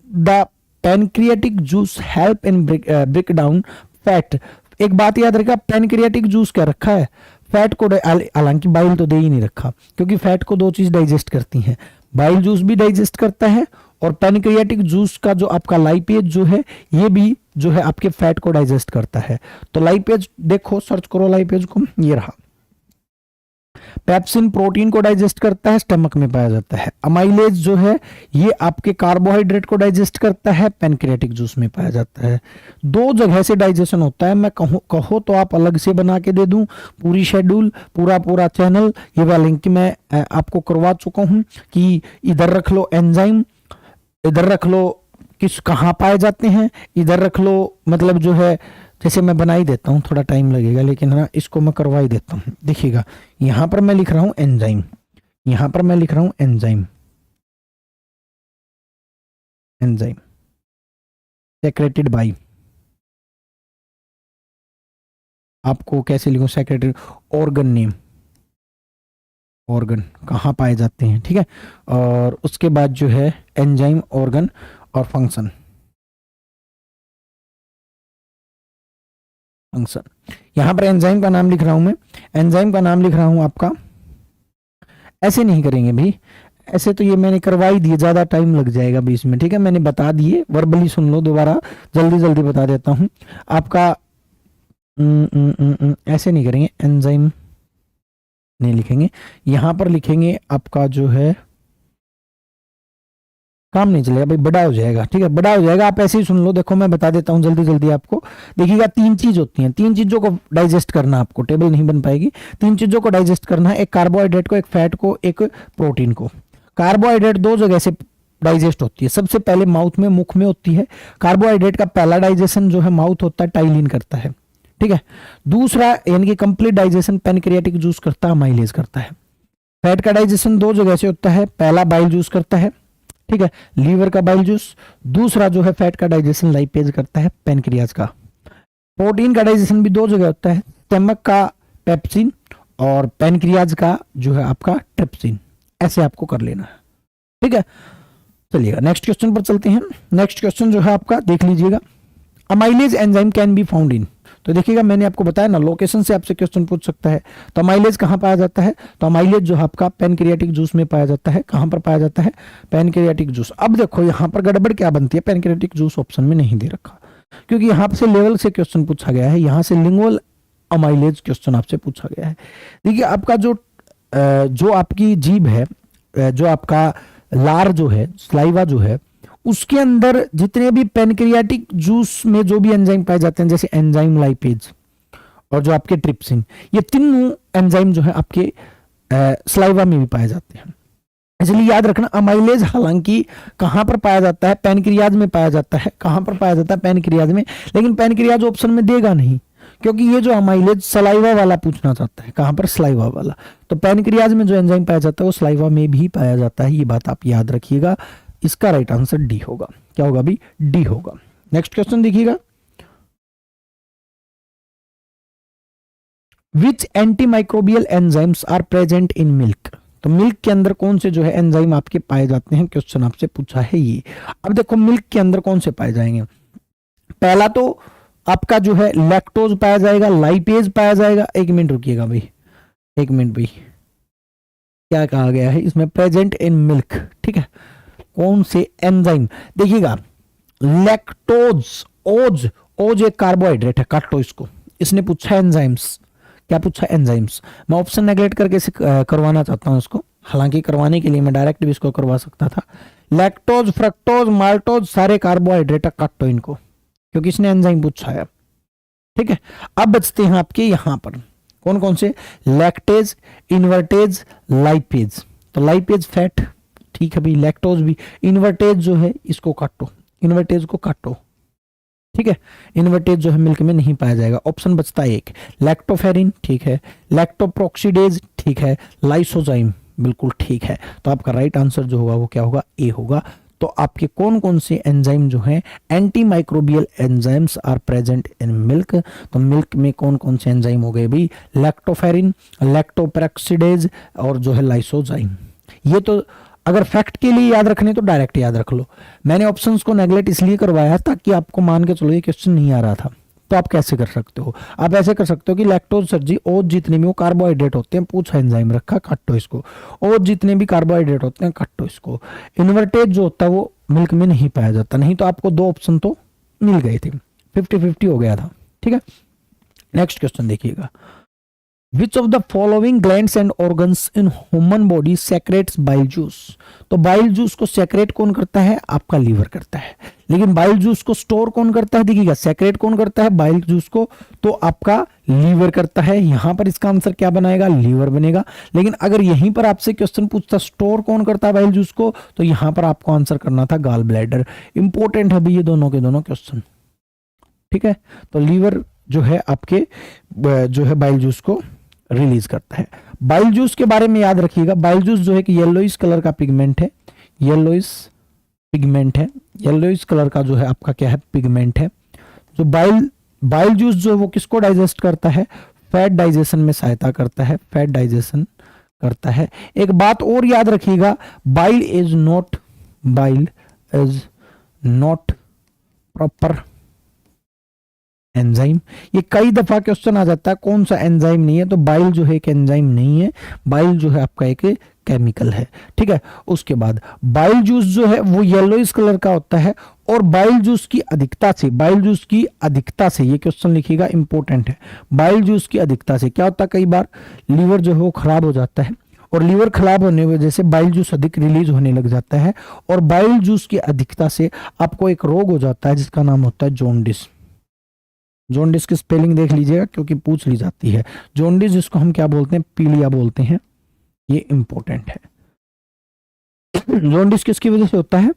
the pancreatic juice help in break down fat। एक बात याद रखा, पैनक्रियाटिक जूस क्या रखा है? फैट को, हालांकि बाइल तो दे ही नहीं रखा, क्योंकि फैट को 2 चीज डाइजेस्ट करती हैं, बाइल जूस भी डाइजेस्ट करता है, और पैनक्रियाटिक जूस का जो आपका लाइपेज जो है ये भी जो है आपके फैट को डाइजेस्ट करता है। तो लाइपेज देखो, सर्च करो लाइपेज को, ये रहा। पेप्सिन प्रोटीन को डाइजेस्ट करता है, स्टमक में पाया जाता है। अमाइलेज जो है ये आपके कार्बोहाइड्रेट को डाइजेस्ट करता है, पैनक्रियाटिक जूस में पाया जाता है। 2 जगह से डाइजेशन होता है। मैं कहो तो आप अलग से बना के दे दूं पूरी शेड्यूल, पूरा चैनल, ये वाला लिंक मैं आपको करवा चुका हूं कि इधर रख लो एंजाइम, इधर रख लो कहां पाए जाते हैं, इधर रख लो, मतलब जो है जैसे मैं बना ही देता हूँ, थोड़ा टाइम लगेगा, लेकिन ना इसको मैं करवा ही देता हूँ। देखिएगा, यहां पर मैं लिख रहा हूं एंजाइम, यहां पर मैं लिख रहा हूं एंजाइम सेक्रेटेड बाय, आपको कैसे लिखूं? सेक्रेटेड ऑर्गन नेम, ऑर्गन कहां पाए जाते हैं। ठीक है, और उसके बाद जो है एंजाइम, ऑर्गन और फंक्शन। यहां पर एंजाइम का नाम लिख रहा हूं मैं, एंजाइम का नाम लिख रहा हूं आपका, ऐसे नहीं करेंगे भाई, ऐसे तो ये मैंने करवा ही दिए, ज्यादा टाइम लग जाएगा बीच में। ठीक है, मैंने बता दिए, वर्बली सुन लो दोबारा, जल्दी बता देता हूं आपका। ऐसे नहीं करेंगे, एंजाइम नहीं लिखेंगे, यहां पर लिखेंगे आपका जो है, काम नहीं चलेगा भाई, बड़ा हो जाएगा। ठीक है, बड़ा हो जाएगा, आप ऐसे ही सुन लो। देखो मैं बता देता हूं जल्दी आपको। देखिएगा, 3 चीज होती हैं, 3 चीजों को डाइजेस्ट करना, आपको टेबल नहीं बन पाएगी। 3 चीजों को डाइजेस्ट करना है, एक कार्बोहाइड्रेट को, एक फैट को, एक प्रोटीन को। कार्बोहाइड्रेट 2 जगह से डाइजेस्ट होती है, सबसे पहले माउथ में, मुख में होती है। कार्बोहाइड्रेट का पहला डाइजेशन जो है माउथ होता है, टाइलिन करता है। ठीक है, दूसरा यानी कि कंप्लीट डाइजेशन पैनक्रियाटिक जूस करता है, अमाइलेज करता है। फैट का डाइजेशन 2 जगह से होता है, पहला बाइल जूस करता है, ठीक है, लीवर का बाइल जूस, दूसरा जो है फैट का डाइजेशन लाइपेज करता है, पैनक्रियाज का। प्रोटीन का डाइजेशन भी 2 जगह होता है, स्टमक का पेप्सिन और पैनक्रियाज का जो है आपका ट्रिप्सिन। ऐसे आपको कर लेना है। ठीक है, चलिएगा नेक्स्ट क्वेश्चन पर चलते हैं। नेक्स्ट क्वेश्चन जो है आपका देख लीजिएगा, amylase enzyme can be found in. तो देखिएगा मैंने आपको बताया ना, लोकेशन से आपसे क्वेश्चन पूछ सकता है। तो अमाइलेज कहाँ पाया जाता है? तो अमाइलेज जो है आपका पैनक्रियाटिक जूस में पाया जाता है। कहाँ पर पाया जाता है? Pancreatic juice. अब देखो यहाँ पर गड़बड़ क्या बनती है, पैनक्रियाटिक जूस ऑप्शन में नहीं दे रखा, क्योंकि यहाँ से लेवल से क्वेश्चन पूछा गया है, यहाँ से लिंगुअल अमाइलेज क्वेश्चन आपसे पूछा गया है। देखिए आपका जो आपकी जीभ है, जो आपका लार जो है, स्लाइवा जो है, उसके अंदर जितने भी पैनक्रियाटिक जूस में जो भी एंजाइम पाए जाते हैं, जैसे एंजाइम लाइपेज और जो आपके ट्रिप्सिन, ये तीनों एंजाइम जो है आपके स्लाइवा में भी पाए जाते हैं। इसलिए याद रखना, अमाइलेज हालांकि कहां पर पाया जाता है? पैनक्रियाज में पाया जाता है। कहां पर पाया जाता है? पैनक्रियाज में। लेकिन पैनक्रियाज ऑप्शन में देगा नहीं, क्योंकि ये जो अमाइलेज सलाइवा वाला पूछना चाहता है। कहां पर? स्लाइवा वाला। तो पैनक्रियाज में जो एंजाइम पाया जाता है वो स्लाइवा में भी पाया जाता है। ये बात आप याद रखिएगा। इसका राइट आंसर डी होगा। क्या होगा अभी? डी होगा। नेक्स्ट क्वेश्चन देखिएगा, which antimicrobial enzymes are present in milk? तो मिल्क के अंदर कौन से जो है एंजाइम आपके पाए जाते हैं? क्वेश्चन आपसे पूछा है ये। अब देखो मिल्क के अंदर कौन से पाए जाएंगे। पहला तो आपका जो है लैक्टोज पाया जाएगा, लाइपेज पाया जाएगा। एक मिनट रुकिएगा भाई, एक मिनट भाई, क्या कहा गया है इसमें? प्रेजेंट इन मिल्क, ठीक है। कौन से एंजाइम? देखिएगा लैक्टोज, ओज, ओज एक कार्बोहाइड्रेट है, काटो इसको। इसने पूछा एंजाइम्स, क्या पूछा? एंजाइम्स। मैं ऑप्शन नेगलेक्ट करके करवाना चाहता हूं इसको, हालांकि करवाने के लिए मैं डायरेक्ट भी इसको करवा सकता था। लैक्टोज, फ्रक्टोज, माल्टोज सारे कार्बोहाइड्रेट है, काटो इनको, क्योंकि इसने एंजाइम पूछा है, ठीक है। अब बचते हैं आपके यहां पर कौन कौन से? Lactase, invertase, lipase. तो लाइपेज फैट, ठीक है भाई, लैक्टोज भी। इन्वर्टेज जो है इसको काटो, इन्वर्टेज को काटो, ठीक है। इन्वर्टेज जो है मिल्क में नहीं पाया जाएगा। ऑप्शन बचता है एक, लैक्टोफेरिन, ठीक है, लैक्टोप्रोक्सीडेज, ठीक है, लाइसोजाइम, बिल्कुल ठीक है। तो आपका राइट आंसर जो होगा वो क्या होगा? ए होगा। तो आपके कौन कौन से एंजाइम जो हैं, anti microbial enzymes are present in milk? तो मिल्क में कौन कौन से एंजाइम हो गए भाई? लैक्टोफेरिन, लैक्टोपेरोक्सीडेज और जो है लाइसोजाइम। ये तो अगर फैक्ट के लिए याद रखने तो डायरेक्ट याद रख लो। मैंने ऑप्शंस को नेगलेक्ट इसलिए करवाया ताकि आपको मान के चलो ये क्वेश्चन नहीं आ रहा था। तो आप कैसे कर सकते हो? आप ऐसे कर सकते हो कि लैक्टोज सर जी, ओज जितने भी वो कार्बोहाइड्रेट होते हैं, पूछा एंजाइम रखा, काटो इसको। ओज जितने भी कार्बोहाइड्रेट होते हैं, काटो इसको। इन्वर्टेज जो होता है वो मिल्क में नहीं पाया जाता, नहीं तो आपको दो ऑप्शन तो मिल गए थे, 50-50 हो गया था, ठीक है। नेक्स्ट क्वेश्चन देखिएगा, which of the following glands and organs in human body secrets bile juice? तो बाइल जूस को सेक्रेट कौन करता है? आपका लीवर करता है। लेकिन बाइल जूस को स्टोर कौन करता है? देखिएगा, सेक्रेट कौन करता है बाइल जूस को? तो आपका लीवर करता है। यहां पर इसका आंसर क्या बनाएगा? लीवर बनेगा। लेकिन अगर यहीं पर आपसे क्वेश्चन पूछता स्टोर कौन करता है बाइल जूस को, तो यहां पर आपको आंसर करना था गॉल ब्लैडर। इंपॉर्टेंट है भी ये दोनों के दोनों क्वेश्चन, ठीक है। तो लीवर जो है आपके जो है बाइल जूस को रिलीज करता है। बाइल जूस के बारे में याद रखिएगा, बाइल जूस जो है कि येलोइश कलर का पिगमेंट है, येलोइश पिगमेंट है, येलोइश कलर का जो है आपका क्या है? पिगमेंट है। जो बाइल जूस जो है वो किसको डाइजेस्ट करता है? फैट डाइजेशन में सहायता करता है, फैट डाइजेशन करता है। एक बात और याद रखिएगा, bile is not proper enzyme. ये कई दफा क्वेश्चन आ जाता है, कौन सा एंजाइम नहीं है? तो बाइल जो है एक एंजाइम नहीं है, बाइल जो है आपका एक केमिकल है, ठीक है। उसके बाद बाइल जूस जो है वो येलोइश कलर का होता है, और बाइल जूस की अधिकता से, बाइल जूस की अधिकता से, ये क्वेश्चन लिखिएगा, इंपॉर्टेंट है। बाइल जूस की अधिकता से क्या होता है? कई बार लीवर जो है वो खराब हो जाता है, और लीवर खराब होने की वजह से बाइल जूस अधिक रिलीज होने लग जाता है, और बाइल जूस की अधिकता से आपको एक रोग हो जाता है जिसका नाम होता है जॉन्डिस। जॉन्डिस की स्पेलिंग देख लीजिएगा, क्योंकि पूछ ली जाती है। जॉन्डिस जिसको हम क्या बोलते हैं? पीलिया बोलते हैं, ये इंपॉर्टेंट है। जॉन्डिस किसकी वजह से होता है?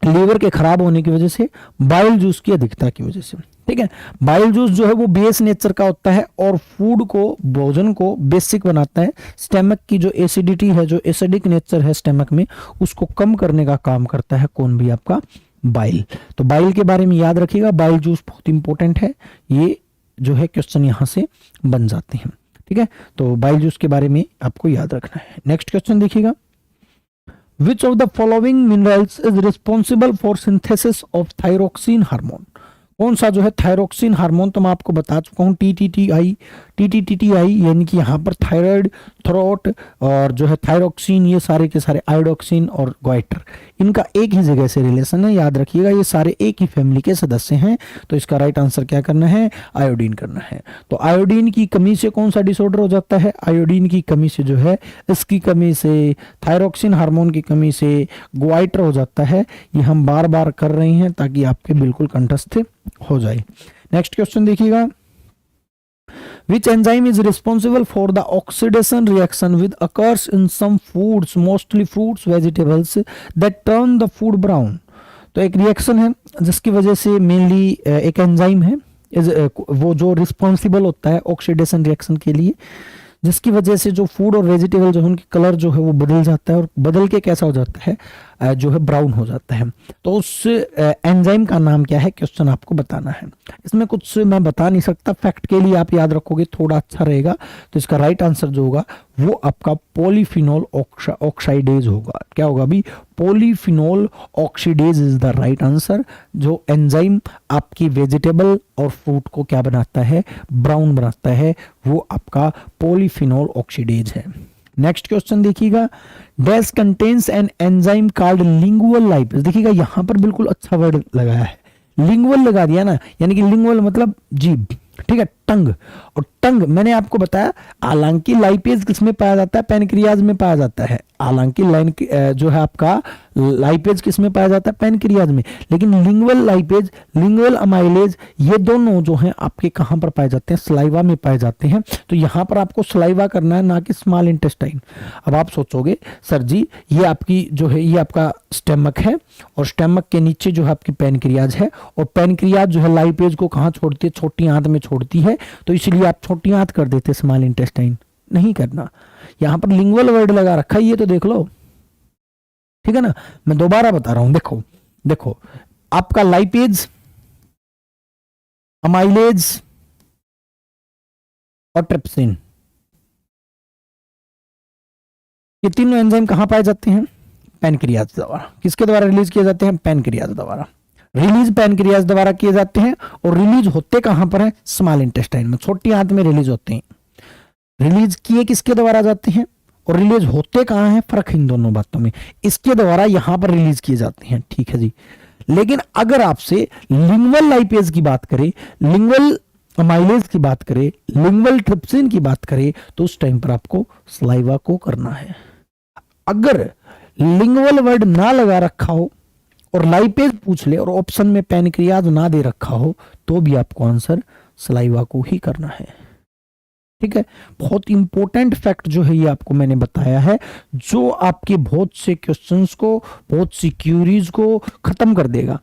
लीवर के खराब होने की वजह से, बाइल जूस की अधिकता की वजह से, ठीक है। बाइल जूस जो है वो बेस नेचर का होता है, और फूड को, भोजन को बेसिक बनाता है। स्टमक की जो एसिडिटी है, जो एसिडिक नेचर है स्टमक में, उसको कम करने का काम करता है कौन भी? आपका बाइल। तो बाइल के बारे में याद रखिएगा, बाइल जूस बहुत इंपॉर्टेंट है। ये जो है क्वेश्चन यहां से बन जाते हैं, ठीक है। तो बाइल जूस के बारे में आपको याद रखना है। नेक्स्ट क्वेश्चन देखिएगा, which of the following minerals is responsible for synthesis of thyroxine hormone? कौन सा जो है थायरोक्सिन हार्मोन, तो मैं आपको बता चुका हूँ टीटीटीआई, यानी कि यहाँ पर थायराइड, थ्रोट और जो है थायरोक्सिन, ये सारे के सारे आयोडोक्सिन और ग्वाइटर, इनका एक ही जगह से रिलेशन है, याद रखिएगा ये सारे एक ही फैमिली के सदस्य हैं। तो इसका राइट आंसर क्या करना है, आयोडीन करना है। तो आयोडीन की कमी से कौन सा डिसऑर्डर हो जाता है, आयोडीन की कमी से जो है, इसकी कमी से, थायरोक्सिन हार्मोन की कमी से ग्वाइटर हो जाता है। ये हम बार बार कर रहे हैं ताकि आपके बिल्कुल कंठस्थ हो जाए। नेक्स्ट क्वेश्चन देखिएगा, which enzyme is responsible for the oxidation reaction which occurs in some foods, mostly fruits vegetables, that turn the food brown। तो एक रिएक्शन है जिसकी वजह से मेनली एक एंजाइम है वो जो रिस्पॉन्सिबल होता है ऑक्सीडेशन रिएक्शन के लिए, जिसकी वजह से जो फूड और वेजिटेबल जो है उनकी कलर जो है वो बदल जाता है, और बदल के कैसा हो जाता है, जो है ब्राउन हो जाता है। तो उस एंजाइम का नाम क्या है, क्वेश्चन आपको बताना है। इसमें कुछ मैं बता नहीं सकता, फैक्ट के लिए आप याद रखोगे थोड़ा अच्छा रहेगा। तो इसका राइट आंसर जो होगा वो आपका पॉलीफिनोल ऑक्साइडेज होगा। क्या होगा अभी, polyphenol oxidase is the right answer. जो एंजाइम आपकी वेजिटेबल और फ्रूट को क्या बनाता है, ब्राउन बनाता है, वो आपका पॉलीफिनोल ऑक्सीडेज है। नेक्स्ट क्वेश्चन देखिएगा, dash contains an enzyme called lingual lipase. देखिएगा यहां पर बिल्कुल अच्छा वर्ड लगाया है, लिंगुअल लगा दिया ना, यानी कि लिंगुअल मतलब जीभ, ठीक है, टंग। और टंग मैंने आपको बताया, हालांकि लाइपेज किसमें पाया जाता है, पैनक्रियाज में पाया जाता है। हालांकि जो है आपका लाइपेज किसमें पाया जाता है, पैनक्रियाज में, लेकिन लिंगुअल लाइपेज, लिंगुअल अमाइलेज, ये दोनों जो हैं आपके कहां पर पाए जाते हैं, सलाइवा में पाए जाते हैं। तो यहां पर आपको सलाइवा करना है, ना कि स्मॉल इंटेस्टाइन। अब आप सोचोगे सर जी ये आपकी जो है ये आपका स्टमक है, और स्टमक के नीचे जो है आपकी पैनक्रियाज है, और पैनक्रियाज जो है लाइपेज को कहां छोड़ती है, छोटी आंत में छोड़ती है। तो इसलिए आप छोटी आंत कर देते, स्मॉल इंटेस्टाइन नहीं करना। यहां पर लिंगुअल वर्ड लगा रखा है, ये तो देख लो, ठीक है ना। मैं दोबारा बता रहा हूं, देखो देखो, आपका लाइपेज, अमाइलेज और ट्रिप्सिन, ये तीनों एंजाइम कहां पाए जाते हैं, पैनक्रियाज द्वारा। किसके द्वारा रिलीज किए जाते हैं, पैनक्रियाज द्वारा। रिलीज पैनक्रियाज द्वारा किए जाते हैं, और रिलीज होते कहां पर है, स्मॉल इंटेस्टाइन में, छोटी आंत में रिलीज होते हैं। रिलीज किए किसके द्वारा जाते हैं, और रिलीज होते कहां हैं, फर्क इन दोनों बातों में। इसके द्वारा यहां पर रिलीज किए जाते हैं, ठीक है जी। लेकिन अगर आपसे लिंगुअल लाइपेज की बात करें, लिंगुअल अमाइलेज की बात करें, लिंगुअल ट्रिप्सिन की बात करें, तो उस टाइम पर आपको सलाइवा को करना है। अगर लिंगुअल वर्ड ना लगा रखा हो और लाइपेज पूछ ले और ऑप्शन में पैनक्रियाज ना दे रखा हो, तो भी आपको आंसर सलाइवा को ही करना है, ठीक है। बहुत इंपॉर्टेंट फैक्ट जो है ये आपको मैंने बताया है, जो आपके बहुत से क्वेश्चंस को, बहुत सी क्यूरीज को खत्म कर देगा।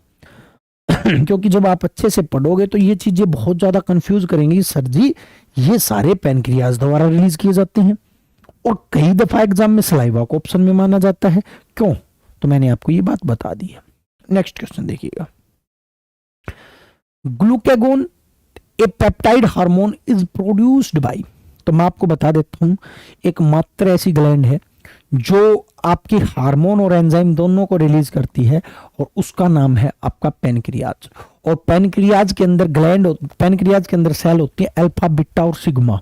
क्योंकि जब आप अच्छे से पढ़ोगे तो ये चीजें बहुत ज्यादा कंफ्यूज करेंगी, सर जी ये सारे पैनक्रियाज द्वारा रिलीज किए जाते हैं, और कई दफा एग्जाम में सलाइवा को ऑप्शन में माना जाता है, क्यों? तो मैंने आपको ये बात बता दी है। नेक्स्ट क्वेश्चन देखिएगा, glucagon A peptide hormone is produced by. तो मैं आपको बता देता हूं, एक मात्र ऐसी ग्लैंड है जो आपकी हार्मोन और एंजाइम दोनों को रिलीज करती है, और उसका नाम है आपका पैनक्रियाज। और पैनक्रियाज के अंदर ग्लैंड, पैनक्रियाज के अंदर सेल होती है अल्फा, बीटा और सिग्मा।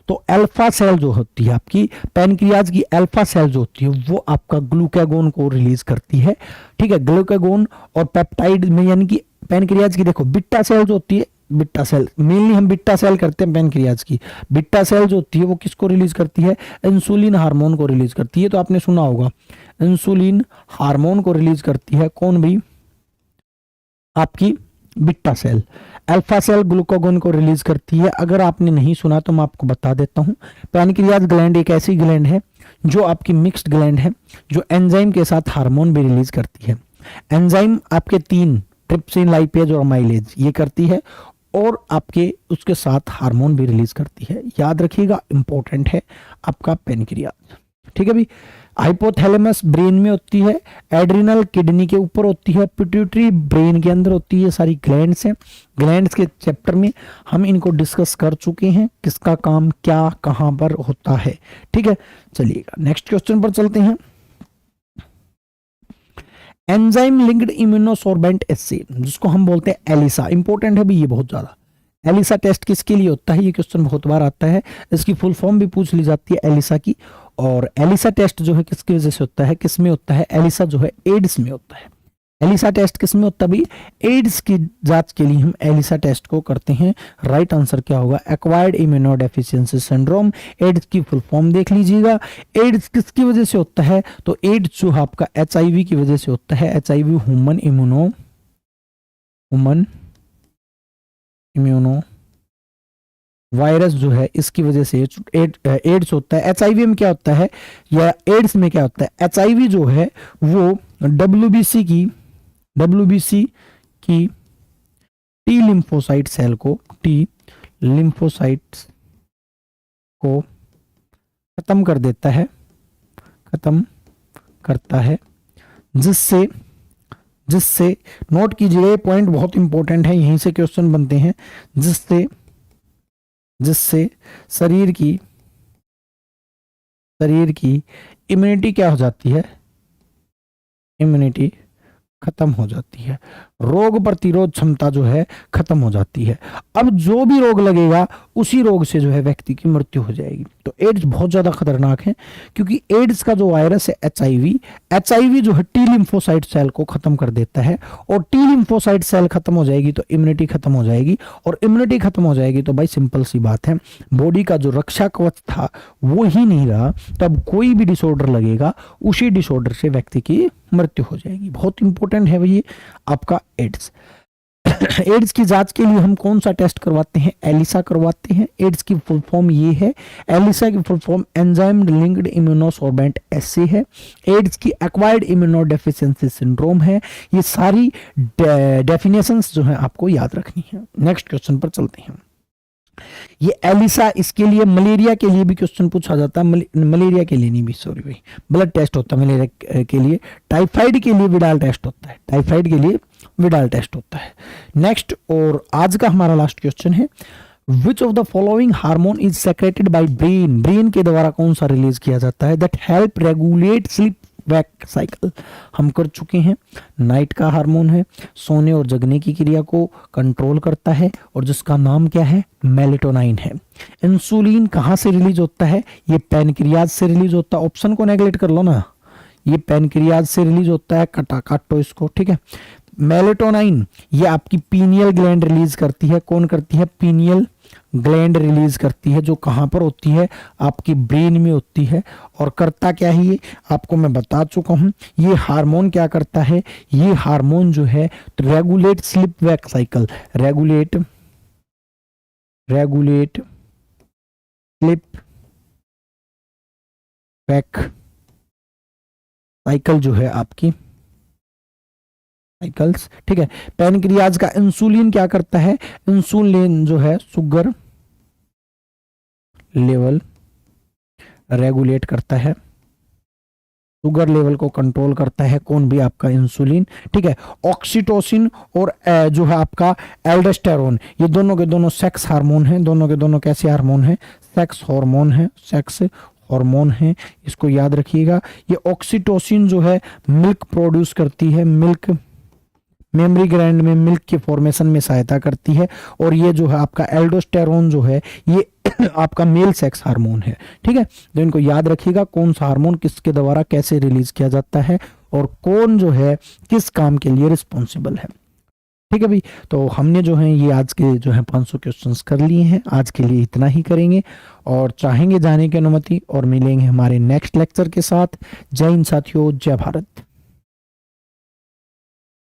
तो अल्फा सेल जो होती है आपकी पैनक्रियाज की, अल्फा सेल जो होती है वो आपका ग्लूकागोन को रिलीज करती है, ठीक है। ग्लूकागोन और पेप्टाइड में, यानी कि पैनक्रियाज की देखो बीटा सेल जो होती है, बीटा सेल मेनली हम बीटा सेल करते हैं पैनक्रियाज की। बीटा सेल जो होती है वो किसको रिलीज करती है, इंसुलिन हार्मोन को रिलीज करती है। तो आपने सुना होगा इंसुलिन हार्मोन को रिलीज करती है कौन भी, आपकी beta cell. Alpha cell glucagon को रिलीज करती है। अगर आपने नहीं सुना तो मैं आपको बता देता हूं, पैनक्रियाज ग्लैंड एक ऐसी ग्लैंड है जो आपकी मिक्स्ड ग्लैंड है, जो एंजाइम के साथ हार्मोन भी रिलीज करती है। एंजाइम आपके तीन, ट्रिप्सिन, लाइपेज और अमाइलेज, ये करती है, और आपके उसके साथ हार्मोन भी रिलीज करती है। याद रखिएगा, इंपॉर्टेंट है आपका पैनक्रियाज, ठीक है भी। हाइपोथैलेमस ब्रेन में होती है, एड्रिनल किडनी के ऊपर होती है, पिट्यूटरी ब्रेन के अंदर होती है। सारी ग्लैंड्स हैं, ग्लैंड्स के चैप्टर में हम इनको डिस्कस कर चुके हैं, किसका काम क्या कहां पर होता है, ठीक है। चलिएगा नेक्स्ट क्वेश्चन पर चलते हैं। एंजाइम लिंक्ड इम्यूनोसॉर्बेंट एस्से, जिसको हम बोलते हैं एलिसा। इंपॉर्टेंट है भी ये बहुत ज्यादा। एलिसा टेस्ट किसके लिए होता है, ये क्वेश्चन बहुत बार आता है, इसकी फुल फॉर्म भी पूछ ली जाती है एलिसा की। और एलिसा टेस्ट जो है किसकी वजह से होता है, किस में होता है, एलिसा जो है एड्स में होता है। एलिसा टेस्ट किस में होता है भाई, एड्स की जांच के लिए हम एलिसा टेस्ट को करते हैं। राइट आंसर क्या होगा, एक्वायर्ड इम्यूनोडेफिशिएंसी सिंड्रोम। एड्स की फुल फॉर्म देख लीजिएगा। एड्स किसकी वजह से होता है, तो एड्स जो आपका एचआईवी की वजह से होता है। एचआईवी ह्यूमन इम्यूनो वायरस जो है इसकी वजह से एड्स होता है। एचआईवी में क्या होता है, या एड्स में क्या होता है, एचआईवी जो है वो डब्ल्यूबीसी की टी लिम्फोसाइट सेल को, टी लिम्फोसाइट्स को खत्म कर देता है, खत्म करता है, जिससे नोट कीजिए, पॉइंट बहुत इंपॉर्टेंट है, यहीं से क्वेश्चन बनते हैं। जिससे शरीर की इम्यूनिटी क्या हो जाती है, इम्यूनिटी खत्म हो जाती है, रोग प्रतिरोध क्षमता जो है खत्म हो जाती है। अब जो भी रोग लगेगा उसी रोग से जो है व्यक्ति की मृत्यु हो जाएगी। तो एड्स बहुत ज्यादा खतरनाक है, क्योंकि एड्स का जो वायरस है एचआईवी जो है टी लिम्फोसाइट सेल को खत्म कर देता है, और टी लिम्फोसाइट सेल खत्म हो जाएगी तो इम्यूनिटी खत्म हो जाएगी, और इम्यूनिटी खत्म हो जाएगी तो भाई सिंपल सी बात है, बॉडी का जो रक्षा कवच था वो ही नहीं रहा, तब कोई भी डिसऑर्डर लगेगा उसी डिसऑर्डर से व्यक्ति की मृत्यु हो जाएगी। बहुत इंपॉर्टेंट है भाई आपका एड्स। एड्स की जांच के लिए हम कौन सा टेस्ट करवाते हैं, एलिसा करवाते हैं। एड्स की फुल फॉर्म ये है, एलिसा की full form enzyme linked immunosorbent assay है। एड्स की एक्वायर्ड इम्यूनोडेफिशिएंसी सिंड्रोम है। ये सारी डेफिनेशंस जो है आपको याद रखनी है। नेक्स्ट क्वेश्चन पर चलते हैं। ये एलिसा, इसके लिए मलेरिया के लिए भी क्वेश्चन पूछा जाता है, मलेरिया के लिए नहीं भी, सॉरी भाई, ब्लड टेस्ट होता है मलेरिया के लिए। टाइफाइड के लिए विडाल टेस्ट होता है, टाइफाइड के लिए विडाल टेस्ट होता है। नेक्स्ट, और आज का हमारा लास्ट क्वेश्चन है, which of the following hormone is secreted bye brain, brain के द्वारा कौन सा रिलीज किया जाता है, that help regulate sleep wake cycle. हम कर चुके हैं, नाइट का हार्मोन है, सोने और जगने की क्रिया को कंट्रोल करता है, और जिसका नाम क्या है, मेलेटोनाइन है। इंसुलिन कहां से रिलीज होता है, ये पैनक्रियाज से रिलीज होता है। ऑप्शन को नेगलेक्ट कर लो ना, ये पैनक्रियाज से रिलीज होता है, काटो इसको, ठीक है। मेलेटोनाइन ये आपकी पीनियल ग्लैंड रिलीज करती है। कौन करती है, पीनियल ग्लैंड रिलीज करती है, जो कहां पर होती है, आपकी ब्रेन में होती है। और करता क्या है, ये आपको मैं बता चुका हूं। ये हार्मोन क्या करता है, ये हार्मोन जो है regulate sleep wake cycle, regulate sleep wake cycle जो है आपकी साइकिल्स, ठीक है। पैनक्रियाज का इंसुलिन क्या करता है, इंसुलिन जो है शुगर लेवल रेगुलेट करता है, शुगर लेवल को कंट्रोल करता है। कौन भी, आपका इंसुलिन, ठीक है। ऑक्सीटोसिन और जो है आपका एल्डोस्टेरोन, ये दोनों के दोनों सेक्स हार्मोन हैं। दोनों के दोनों कैसे हार्मोन हैं, सेक्स हार्मोन है, सेक्स हार्मोन है, इसको याद रखिएगा। ये ऑक्सीटोसिन जो है मिल्क प्रोड्यूस करती है, मिल्क मेमरी ग्लैंड में मिल्क के फॉर्मेशन में सहायता करती है। और ये जो है आपका एल्डोस्टेरोन जो है ये आपका मेल सेक्स हार्मोन है, ठीक है। तो इनको याद रखिएगा, कौन सा हार्मोन किसके द्वारा कैसे रिलीज किया जाता है, और कौन जो है किस काम के लिए रिस्पॉन्सिबल है, ठीक है भाई। तो हमने जो है ये आज के जो है 500 क्वेश्चंस कर लिए हैं। आज के लिए इतना ही करेंगे, और चाहेंगे जाने की अनुमति, और मिलेंगे हमारे नेक्स्ट लेक्चर के साथ। जय हिंद साथियों, जय भारत।